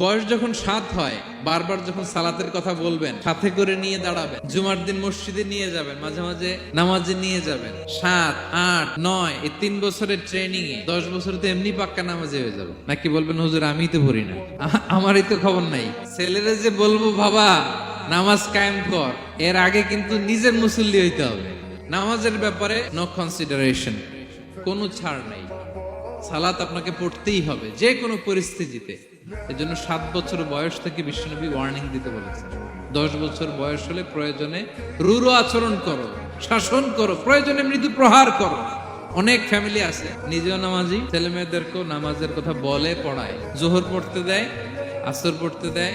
বয়স যখন 7 হয়, বারবার যখন সালাতের কথা বলবেন, সাথে করে নিয়ে দাঁড়াবেন, জুমার দিন মসজিদে নিয়ে যাবেন, মাঝে মাঝে নামাজে নিয়ে যাবেন। 7, 8, 9 এই 3 বছরের ট্রেনিং এ 10 বছরে তো এমনি পাক্কা নামাজে হয়ে যাবে। নাকি বলবেন হুজুর আমি তো পড়ি না, আমারই তো খবর নাই। ছেলেরা যে বলবো বাবা নামাজ কায়েম কর, এর আগে কিন্তু নিজের মুসল্লি হইতে হবে। নামাজের ব্যাপারে নো কনসিডারেশন, কোনো ছাড় নাই। সালাত আপনাকে পড়তেই হবে যে কোনো পরিস্থিতিতে। এজন্য 7 বছর বয়স থেকে বিশ্বনবী ওয়ার্নিং দিতে বলেছেন। 10 বছর বয়স হলে প্রয়োজনে রূঢ় আচরণ করো, শাসন করো, প্রয়োজনে মৃদু প্রহার করো। অনেক ফ্যামিলি আছে নিজেও নামাজি, ছেলে মেয়েদেরকেও নামাজের কথা বলে পড়ায়। জোহর পড়তে দেয়, আসর পড়তে দেয়,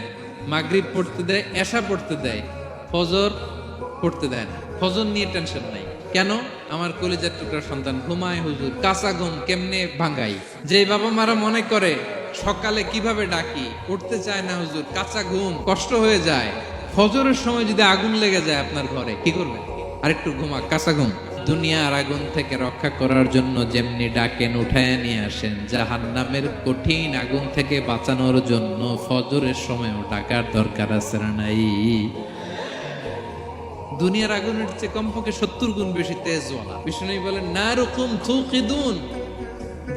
মাগরিব পড়তে দেয়, এশা পড়তে দেয়, ফজর পড়তে দেয় না। ফজর নিয়ে টেনশন নাই। কেন? আমার কলিজার টুকরা সন্তান ঘুমায় হুজুর, কাঁচা ঘুম কেমনে ভাঙাই। যে বাবা মারা মনে করে সকালে কিভাবে ডাকি, উঠতে চায় না হুজুর, কাঁচা ঘুম কষ্ট হয়ে যায়, ফজরের সময় যদি আগুন লেগে যায় আপনার ঘরে, কি করবেন? আরেকটু ঘুমা, কাঁচা ঘুম। দুনিয়ার আগুন থেকে রক্ষা করার জন্য যেমনি ডাকেন, উঠায় নিয়ে আসেন, জাহান্নামের কঠিন আগুন থেকে বাঁচানোর জন্য ফজরের সময়ও ডাকার দরকার আছে না নাই? দুনিয়ার আগুনের চেয়ে কমপক্ষে 70 গুণ বেশি তেজওয়ালা। বিষ্ণু বলেন নারুকুম তুকিদুন,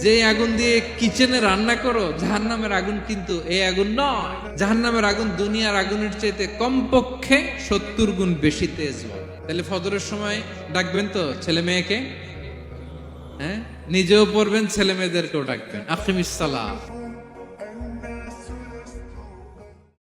যে আগুন দিয়ে কিচেনে রান্না করো, জাহান্নামের আগুন কিন্তু এই আগুন নয়। জাহান্নামের আগুন দুনিয়ার আগুনের চাইতে কমপক্ষে 70 গুণ বেশি তেজওয়ালা। তাহলে ফজরের সময় ডাকবেন তো ছেলে মেয়েকে, হ্যাঁ, নিজেও পড়বেন, ছেলে মেয়েদেরকেও ডাকবেন। আকিমিস সালাহ।